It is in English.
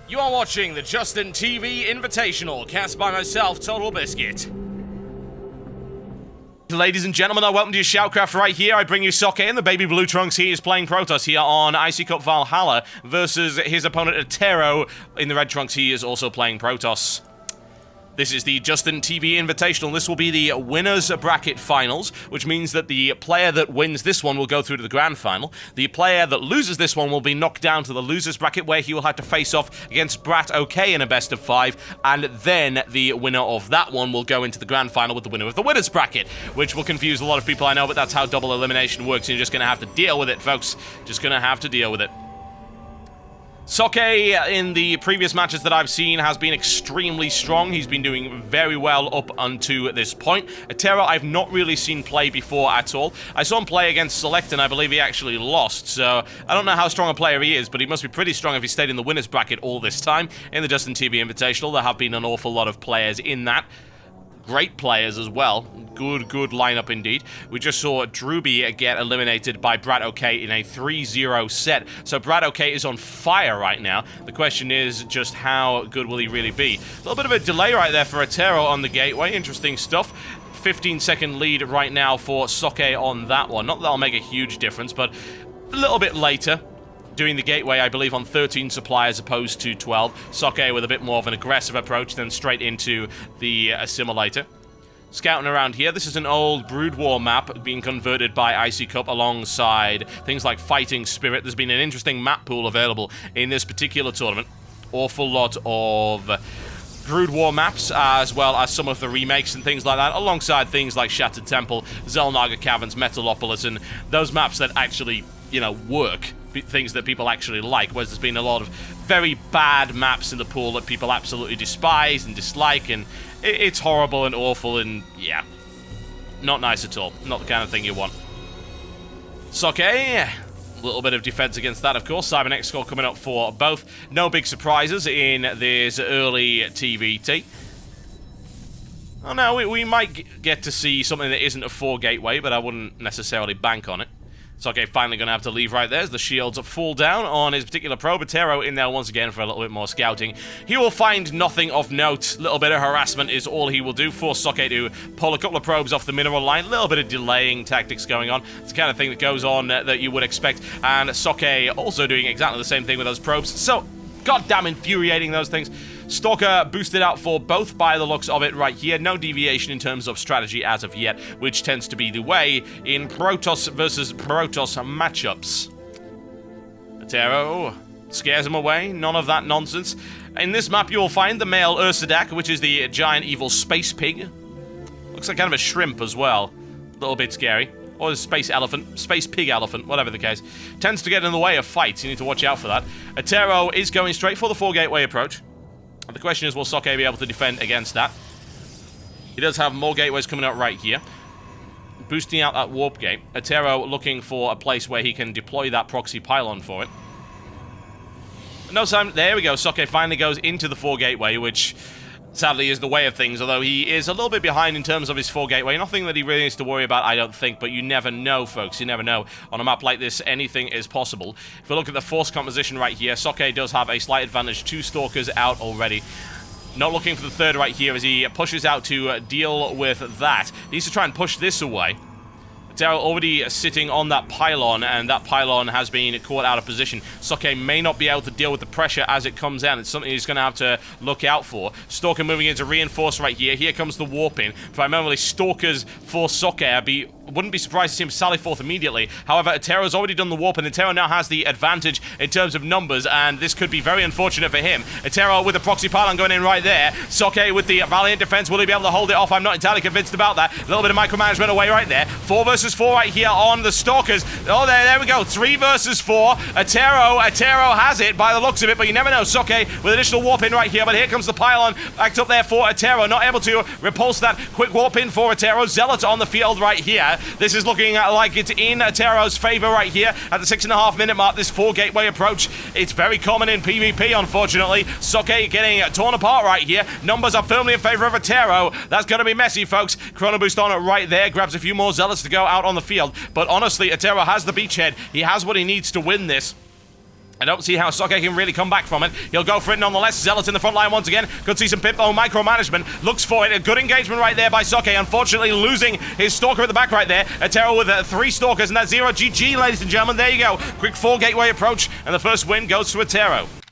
You are watching the Justin TV Invitational, cast by myself, TotalBiscuit. Ladies and gentlemen, welcome to your SHOUTcraft right here. I bring you Socke in the baby blue trunks. He is playing Protoss here on Icy Cup Valhalla versus his opponent Attero in the red trunks. He is also playing Protoss. This is the Justin TV Invitational. This will be the winners bracket finals, which means that the player that wins this one will go through to the grand final. The player that loses this one will be knocked down to the losers bracket, where he will have to face off against Brat OK in a best of 5, and then the winner of that one will go into the grand final with the winner of the winners bracket, which will confuse a lot of people, I know, but that's how double elimination works, and you're just going to have to deal with it, folks. Just going to have to deal with it. Socke, in the previous matches that I've seen, has been extremely strong. He's been doing very well up unto this point. Attero, I've not really seen play before at all. I saw him play against Select, and I believe he actually lost, so I don't know how strong a player he is, but he must be pretty strong if he stayed in the winners bracket all this time. In the Justin TV Invitational, there have been an awful lot of players in that. Great players as well. Good lineup indeed. We just saw Drewby get eliminated by Brat OK in a 3-0 set. So Brat OK is on fire right now. The question is just how good will he really be? A little bit of a delay right there for Attero on the gateway. Interesting stuff. 15-second lead right now for Socke on that one. Not that that'll make a huge difference, but a little bit later. Doing the gateway, I believe, on 13 supply as opposed to 12. Socke with a bit more of an aggressive approach, then straight into the assimilator. Scouting around here, this is an old Brood War map being converted by Icy Cup alongside things like Fighting Spirit. There's been an interesting map pool available in this particular tournament. Awful lot of Brood War maps, as well as some of the remakes and things like that, alongside things like Shattered Temple, Zelnaga Caverns, Metalopolis, and those maps that actually, you know, work. Things that people actually like, whereas there's been a lot of very bad maps in the pool that people absolutely despise and dislike, and it's horrible and awful, and yeah, not nice at all. Not the kind of thing you want. Socke, a little bit of defense against that, of course. Cybernetic score coming up for both. No big surprises in this early TVT. Oh no, we might get to see something that isn't a 4 gateway, but I wouldn't necessarily bank on it. Socke finally going to have to leave right there as the shields fall down on his particular probe. Attero in there once again for a little bit more scouting. He will find nothing of note. A little bit of harassment is all he will do. Force Socke to pull a couple of probes off the mineral line. A little bit of delaying tactics going on. It's the kind of thing that goes on that you would expect. And Socke also doing exactly the same thing with those probes. So, goddamn infuriating, those things. Stalker boosted out for both by the looks of it right here. No deviation in terms of strategy as of yet, which tends to be the way in Protoss versus Protoss matchups. Attero scares him away. None of that nonsense. In this map, you will find the male Ursadak, which is the giant evil space pig. Looks like kind of a shrimp as well. A little bit scary. Or a space elephant, space pig elephant, whatever the case. Tends to get in the way of fights. You need to watch out for that. Attero is going straight for the 4 gateway approach. The question is, will Socke be able to defend against that? He does have more gateways coming out right here. Boosting out that warp gate. Attero looking for a place where he can deploy that proxy pylon for it. No time. There we go. Socke finally goes into the 4 gateway, which sadly is the way of things, although he is a little bit behind in terms of his 4 gateway. Nothing that he really needs to worry about, I don't think, but you never know, folks. You never know. On a map like this, anything is possible. If we look at the force composition right here, Socke does have a slight advantage. 2 Stalkers out already. Not looking for the 3rd right here as he pushes out to deal with that. He needs to try and push this away. Attero already sitting on that pylon, and that pylon has been caught out of position. Socke may not be able to deal with the pressure as it comes down. It's something he's going to have to look out for. Stalker moving into reinforce right here. Here comes the warping. Primarily Stalkers for Socke. Wouldn't be surprised to see him sally forth immediately. However, Attero's already done the warp, and Attero now has the advantage in terms of numbers, and this could be very unfortunate for him. Attero with the proxy pylon going in right there. Socke with the valiant defense. Will he be able to hold it off? I'm not entirely convinced about that. A little bit of micromanagement away right there. 4 versus 4 right here on the Stalkers. Oh, there we go. 3 versus 4. Attero has it by the looks of it, but you never know. Socke with additional warp in right here, but here comes the pylon backed up there for Attero. Not able to repulse that quick warp in for Attero. Zealot on the field right here. This is looking like it's in Attero's favor right here at the 6.5 minute mark. This 4 gateway approach, it's very common in PvP, unfortunately. Socke getting torn apart right here. Numbers are firmly in favor of Attero. That's going to be messy, folks. Chrono boost on it right there. Grabs a few more Zealots to go out on the field. But honestly, Attero has the beachhead. He has what he needs to win this. I don't see how Socke can really come back from it. He'll go for it nonetheless. Zealot in the front line once again. Could see some Pip-Bo micromanagement. Looks for it. A good engagement right there by Socke. Unfortunately, losing his Stalker at the back right there. Attero with 3 Stalkers, and that's 0 GG, ladies and gentlemen. There you go. Quick 4 gateway approach, and the first win goes to Attero.